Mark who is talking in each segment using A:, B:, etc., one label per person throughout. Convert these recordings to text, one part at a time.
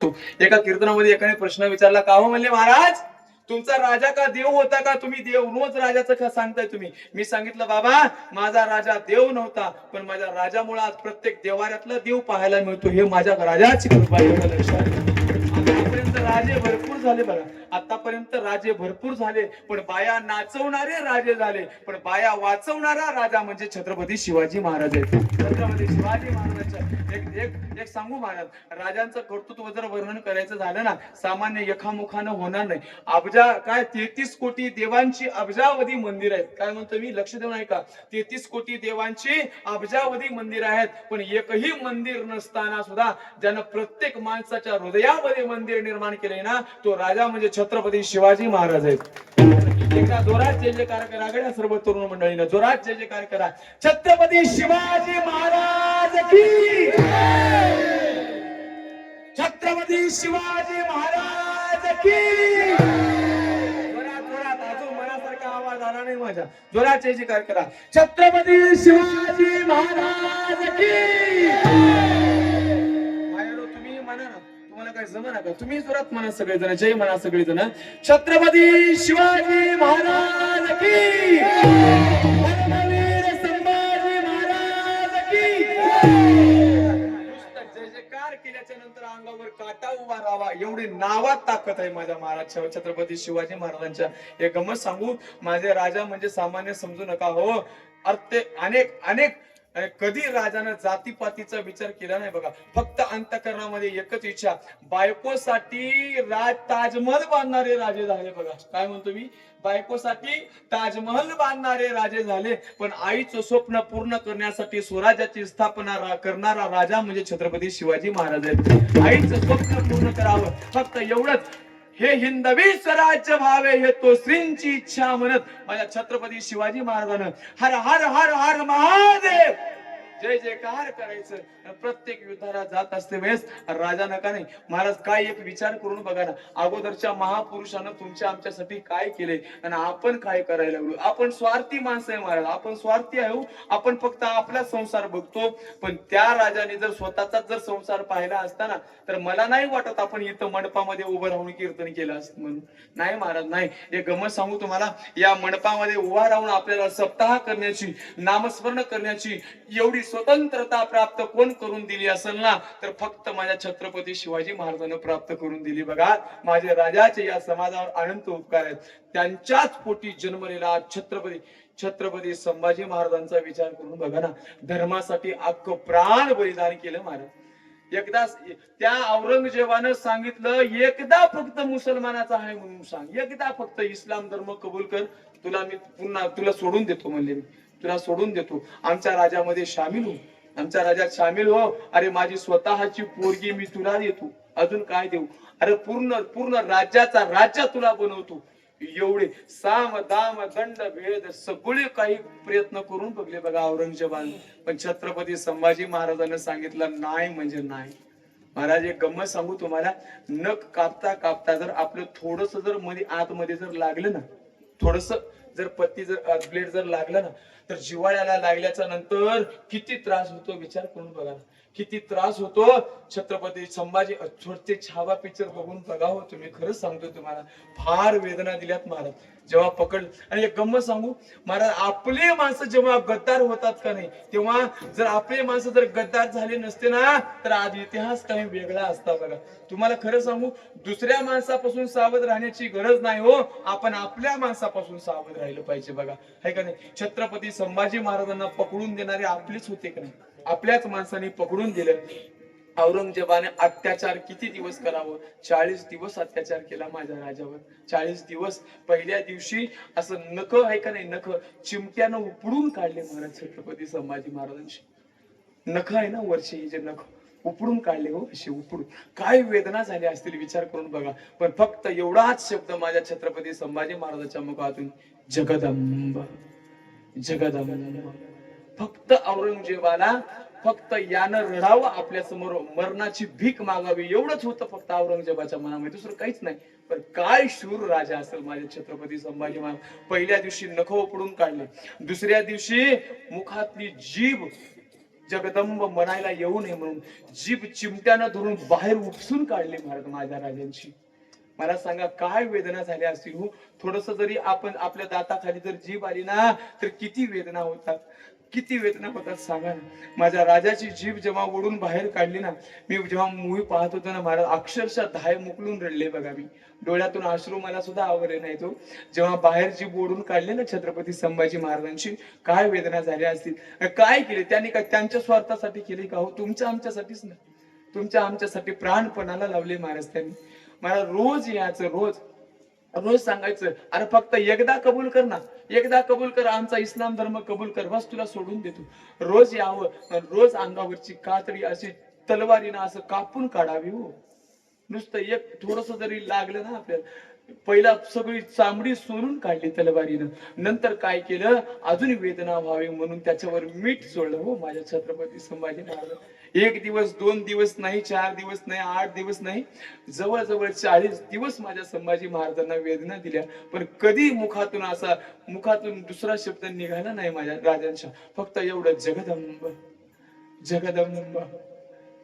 A: एका कीर्तनामध्ये एकाने प्रश्न विचारला, का हो म्हणले महाराज, तुमचा राजा का देव होता का? तुम्ही देव रोज राजाचं का सांगताय तुम्ही? मी सांगितलं, बाबा माझा राजा देव नव्हता, पण माझ्या राजामुळे आज प्रत्येक देवाऱ्यातला देव पाहायला मिळतो. हे माझ्या राजाची कृपा आहे, एवढं लक्षात घ्या. आतापर्यंत राजे भरपूर झाले बघा, आतापर्यंत राजे भरपूर झाले, पण बाया नाचवणारे राजे झाले, पण बाया वाचवणारा राजा म्हणजे छत्रपती शिवाजी महाराज आहेत. छत्रपती शिवाजी महाराजांच्या एक एक एक सांगू महाराज, राजांचं कर्तृत्व जर वर्णन करायचं झालं ना, सामान्य एकामुखानं होणार नाही. अब्जा काय 33 कोटी देवांची अब्जावधी मंदिर आहेत. काय म्हणतो मी, लक्ष देऊन ऐका. 33 कोटी देवांची अब्जावधी मंदिर आहेत, पण एकही मंदिर नसताना सुद्धा ज्यानं प्रत्येक माणसाच्या हृदयामध्ये मंदिर निर्माण केले ना, तो राजा म्हणजे छत्रपती शिवाजी महाराज आहेत. एकदा जोरात जय जयकार करा गड्या सर्व तरुण मंडळीनं, जोरात जय जयकार करा. छत्रपती शिवाजी महाराज की, छत्रपती शिवाजी महाराज की. जोरात जोरात, अजून मनासारखा आवाज आला नाही माझ्या. जोरात जय जयकार करा. छत्रपती शिवाजी महाराज की. तुम्ही म्हणा ना, तुम्हाला काय जमना का? तुम्ही जोरात म्हणा सगळेजण, जय म्हणा सगळेजण. छत्रपती शिवाजी महाराज की, धर्मवीर संभाजी महाराज की. जय जयकार केल्याच्या नंतर अंगावर काटा उभा राहावा, एवढी नावात ताकद आहे माझ्या महाराज छत्रपती शिवाजी महाराजांच्या. हे गमत सांगू, माझे राजा म्हणजे सामान्य समजू नका हो. अर्थ अनेक अनेक कधी राजानं जातीपातीचा विचार केला नाही बघा. फक्त अंतःकरणामध्ये एकच इच्छा, बायकोसाठी ताजमहल बांधणारे राजे झाले बघा. काय म्हणतो मी, बायकोसाठी ताजमहल बांधणारे राजे झाले, पण आईचं स्वप्न पूर्ण करण्यासाठी स्वराज्याची स्थापना करणारा राजा म्हणजे छत्रपती शिवाजी महाराज आहेत. आईचं स्वप्न पूर्ण करावं, फक्त एवढंच. हे हिंदवी स्वराज्य व्हावे, हे तो श्रींची इच्छा म्हणत माझ्या छत्रपती शिवाजी महाराजांना हर हर हर हर महादेव जय जयकार करायचं. प्रत्येक युद्धाला जात असते वेळेस राजा नका नाही महाराज, काय एक विचार करून बघा ना, अगोदरच्या महापुरुषानं तुमच्या आमच्यासाठी काय केले आणि आपण काय करायला लागलो. आपण स्वार्थी माणसं आहे महाराज, आपण स्वार्थी आहे. आपण फक्त आपला संसार बघतो, पण त्या राजाने जर स्वतःचा जर संसार पाहिला असता ना, तर मला नाही वाटत आपण इथं मंडपामध्ये उभं राहून कीर्तन केलं असतं म्हणून. नाही महाराज नाही, हे गमत सांगू तुम्हाला, या मंडपामध्ये उभा राहून आपल्याला सप्ताह करण्याची, नामस्मरण करण्याची एवढी स्वतंत्रता प्राप्त कोण करून दिली असेल ना, तर फक्त माझ्या छत्रपती शिवाजी महाराजांना प्राप्त करून दिली बघा. माझे राजाचे या समाजावर अनंत उपकार आहेत. त्यांच्याच पोटी जन्मलेला छत्रपती संभाजी महाराजांचा विचार करून बघा ना, धर्मासाठी अख्खं प्राण बलिदान केलं महाराज. एकदा त्या औरंगजेबानं सांगितलं, एकदा फक्त मुसलमानाचा आहे म्हणून सांग, एकदा फक्त इस्लाम धर्म कबूल कर, तुला मी पुन्हा तुला सोडून देतो म्हणले. मी तुला सोडून देतो, आमच्या राजामध्ये सामील हो, आमच्या राज्यात सामील हो. अरे माझी स्वतःची पोरगी मी तुला देतो, अजून काय देऊ? अरे पूर्ण पूर्ण राज्याचा राजा तुला बनवतो. एवढे साम दाम दंड भेद सगळे काही प्रयत्न करून बघले बघा औरंगजेबाने, पण छत्रपती संभाजी महाराजांनी सांगितलं नाही म्हणजे नाही. महाराज एक गंमत सांगू तुम्हाला, नख कापता कापता जर आपलं थोडस जर मध्ये आतमध्ये जर लागलं ना, थोडस जर पत्ती जर ब्लेड जर लागलं ना, तर जिव्हाळ्याला लागल्याच्या नंतर किती त्रास होतो विचार करून बघा, किती त्रास होतो. छत्रपती संभाजी छोटे छावा पिक्चर बघून बघा हो तुम्ही, खरंच सांगतो तुम्हाला, फार वेदना दिल्यात महाराज जेव्हा पकड. आणि एक गंमत सांगू महाराज, आपले माणसं जेव्हा गद्दार होतात का नाही, तेव्हा जर आपले माणसं जर गद्दार झाले नसते ना, तर आज इतिहास काही वेगळा असता बघा. तुम्हाला खरं सांगू, दुसऱ्या माणसापासून सावध राहण्याची गरज नाही हो, आपण आपल्या माणसापासून सावध राहिलं पाहिजे बघा, है का नाही. छत्रपती संभाजी महाराजांना पकडून देणारे आपलेच होते का नाही, आपल्याच माणसाने पकडून दिलं. औरंगजेबाने अत्याचार किती दिवस करावं, 40 दिवस अत्याचार केला माझ्या राजावर. 40 दिवस. पहिल्या दिवशी असं नख आहे का नाही, नख चिमट्यानं उपडून काढले महाराज छत्रपती संभाजी महाराजांशी. नख आहे ना वरचे, हे जे नख उपडून काढले हो, असे उपडून. काय वेदना झाल्या असतील विचार करून बघा. पण फक्त एवढाच शब्द माझ्या छत्रपती संभाजी महाराजांच्या मुखातून, जगदंब जगदंब. फक्त औरंगजेबाला फक्त यानं रडावं, आपल्या समोर मरणाची भीक मागावी, एवढंच होतं फक्त औरंगजेबाच्या मनामध्ये, दुसरं काहीच नाही. पण काय शूर राजा असेल माझे छत्रपती संभाजी महाराज. पहिल्या दिवशी नख उपडून काढले, दुसऱ्या दिवशी मुखातली जीभ जगदंब म्हणायला येऊ नये म्हणून जीभ चिमट्यानं धरून बाहेर उपसून काढली महाराज माझ्या राजांची. मला सांगा काय वेदना झाल्या असतील हो. थोडस जरी आपण आपल्या दाताखाली जर जीभ आली ना तर किती वेदना होतात, किती वेदना होतात सांगा ना. माझ्या राजाची जीभ जेव्हा ओढून बाहेर काढली ना, मी जेव्हा मूवी पाहत होतो ना महाराज अक्षरशः धाय मुकलून रडले बघा. मी डोळ्यातून अश्रू मला सुद्धा आवडले नाही तो. जेव्हा बाहेर जीभ ओढून काढले ना छत्रपती संभाजी महाराजांची, काय वेदना झाल्या असतील. काय केले त्यांनी? काय त्यांच्या स्वार्थासाठी केले का हो? तुमच्या आमच्यासाठीच ना, तुमच्या आमच्यासाठी प्राणपणाला लावले महाराज त्यांनी. मला रोज यायचं, रोज रोज सांगायचं, अरे फक्त एकदा कबूल कर ना, एकदा कबूल कर, आमचा इस्लाम धर्म कबूल कर, बस तुला सोडून देतो. रोज यावं, रोज अंगावरची कातडी अशी तलवारीनं असं कापून काढावी हो. नुसतं एक थोडस जरी लागलं ना आपल्याला, पहिला सगळी चामडी सोलून काढली तलवारीनं, नंतर काय केलं, अजून वेदना व्हावी म्हणून त्याच्यावर मीठ सोडलं हो माझ्या छत्रपती संभाजी महाराज. 1 दिवस 2 दिवस नाही, 4 दिवस नाही, 8 दिवस नाही, जवळजवळ 40 दिवस माझ्या संभाजी महाराजांना वेदना दिल्या. पण कधी मुखातून दुसरा शब्द निघाला नाही माझ्या राजांच्या. फक्त एवढं, जगदंब जगदंब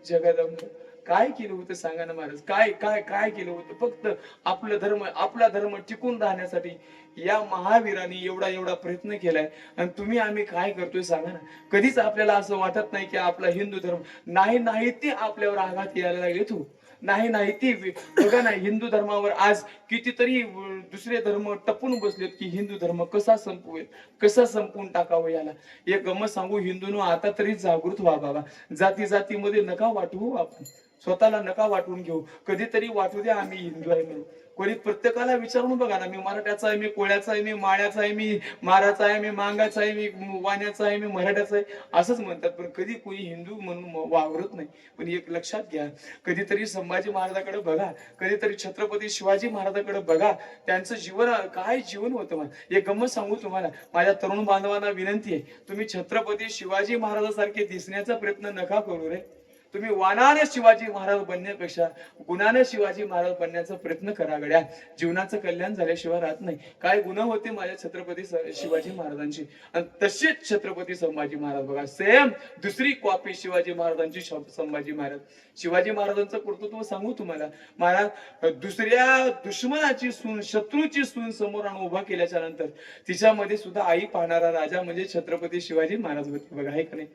A: जगदंब. काय केलं होतं सांगा ना महाराज, काय काय काय केलं होतं. फक्त आपला धर्म टिकून राहण्यासाठी या महावीरांनी एवढा एवढा प्रयत्न केलाय. आणि तुम्ही आम्ही काय करतोय सांगा ना. कधीच आपल्याला असं वाटत नाही की आपला हिंदू धर्म नाही ते आपल्यावर आघात यायला लागले तू नाही ती बघा ना. हिंदू धर्मावर आज कितीतरी दुसरे धर्म टपून बसलेत की हिंदू धर्म कसा संपवेल, कसा संपवून टाकावं याला. एक गमत सांगू, हिंदूंनो आता तरी जागृत व्हा बाबा. जातीमध्ये नका वाटू, आपण स्वतःला नका वाटून घेऊ. कधीतरी वाटू द्या आम्ही हिंदू आहे म्हणून. कोणी प्रत्येकाला विचारून बघा ना, मी मराठ्याचा आहे, मी कोळ्याचा आहे, मी माळ्याचा आहे, मी माराचा आहे, मी मांगाचा आहे, मी वाण्याचा आहे, मी मराठ्याचा आहे असंच म्हणतात. पण कधी कोणी हिंदू म्हणून वावरत नाही. पण एक लक्षात घ्या, कधीतरी संभाजी महाराजांकडे बघा, कधीतरी छत्रपती शिवाजी महाराजांकडे बघा. त्यांचं जीवन काय जीवन होतं. एक गंमत सांगू तुम्हाला, माझ्या तरुण बांधवांना विनंती आहे, तुम्ही छत्रपती शिवाजी महाराजांसारखे दिसण्याचा प्रयत्न नका करू रे. तुम्ही वाणाने शिवाजी महाराज बनण्यापेक्षा गुणाने शिवाजी महाराज बनण्याचा प्रयत्न करा गड्या. जीवनाचं कल्याण झाल्याशिवाय राहत नाही. काय गुण होते माझ्या छत्रपती शिवाजी महाराजांची, आणि तसेच छत्रपती संभाजी महाराज बघा, सेम दुसरी कॉपी शिवाजी महाराजांची. संभाजी महाराज, शिवाजी महाराजांचं कर्तृत्व सांगू तुम्हाला महाराज, दुसऱ्या दुश्मनाची सून, शत्रूची सून समोर आणून उभा केल्याच्या नंतर तिच्यामध्ये सुद्धा आई पाहणारा राजा म्हणजे छत्रपती शिवाजी महाराज होते बघा, आहे का नाही.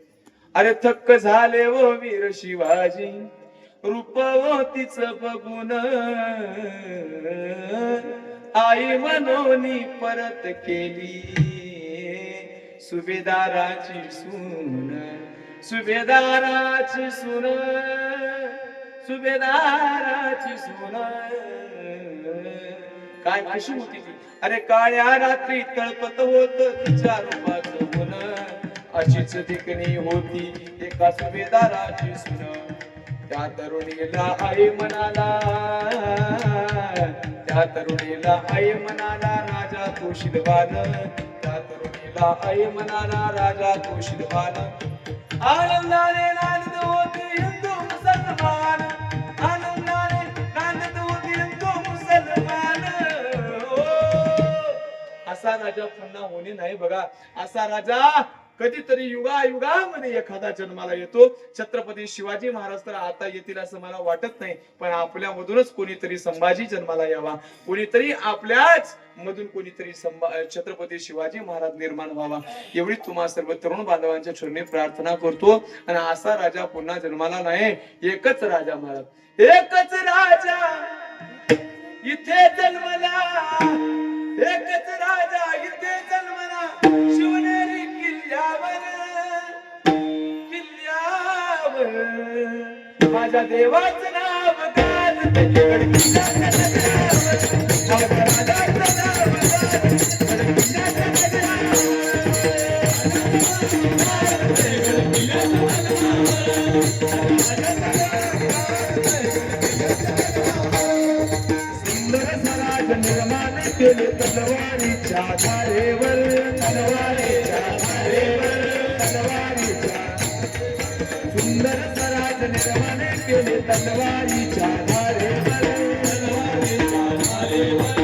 A: अरे थक्क झाले वो वीर शिवाजी, रूपवतीच बघून, आई मनोनी परत केली सुभेदाराची सून, सुभेदाराची सून, सुभेदाराची सून. काय कशी होती ती. अरे काळ्या रात्री तळपत होत तिच्या रूपाचं मन, अशीच दिकणी होती एका सुभेदाराची सून. त्या तरुणीला आई म्हणाला, त्या तरुणीला आई म्हणाला राजा तो शिलवान, त्या तरुणीला आई म्हणाला राजा तो शिलवान. आनंदाने नांदत होते हिंदू मुसलमान, आनंदाने नांदत होते हिंदू मुसलमान. असा राजा पुन्हा होणे नाही बघा. असा राजा कधीतरी युगायुगामध्ये एखादा जन्माला येतो. छत्रपती शिवाजी महाराज तर आता येतील असं मला वाटत नाही, पण आपल्यामधूनच कोणीतरी संभाजी जन्माला यावा, कोणीतरी आपल्याच मधून कोणीतरी छत्रपती शिवाजी महाराज निर्माण व्हावा, एवढी तुम्हा सर्व तरुण बांधवांच्या चरणी प्रार्थना करतो. आणि असा राजा पुन्हा जन्माला नाही. एकच राजा महाराज, एकच राजा इथे जन्मला, एकच राजा इथे जन्मला, शिवनेरी किल्ल्यावर, किल्ल्यावर माझ्या देवाचं नाव गाजत गड निर्माण केले तलवारीच्या धारेवर, तलवारीच्या धारेवर, तलवारीच्या. सुंदर स्वराज निर्माण केले तलवारीच्या धारेवर, तलवारीच्या धारेवर.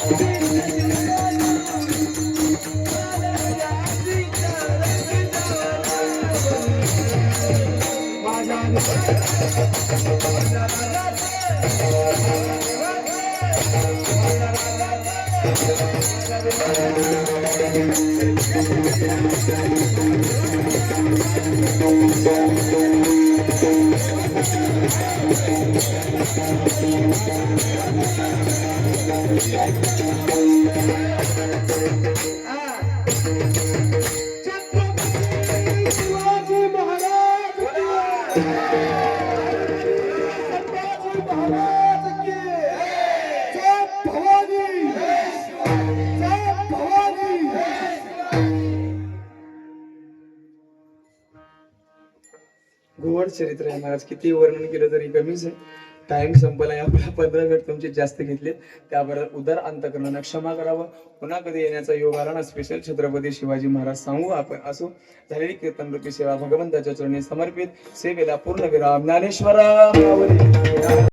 B: शिवाजी महाराज की संभाजी महाराज की जय भवानी जय भवानी
A: गोड चरित्र आहे महाराज, किती वर्णन केलं तरी कमीच आहे. टाइम संपलाय आपला. 15 मिनिट तुमचे जास्त घेतले, त्याबद्दल उदार अंतकरणानं क्षमा करावं. पुन्हा कधी येण्याचा योग आला ना, स्पेशल छत्रपती शिवाजी महाराज सांगू आपण. असो, झालेली कीर्तन रूपी सेवा भगवंताच्या चरणी समर्पित. सेवेला पूर्ण विराम. ज्ञानेश्वरा माऊली.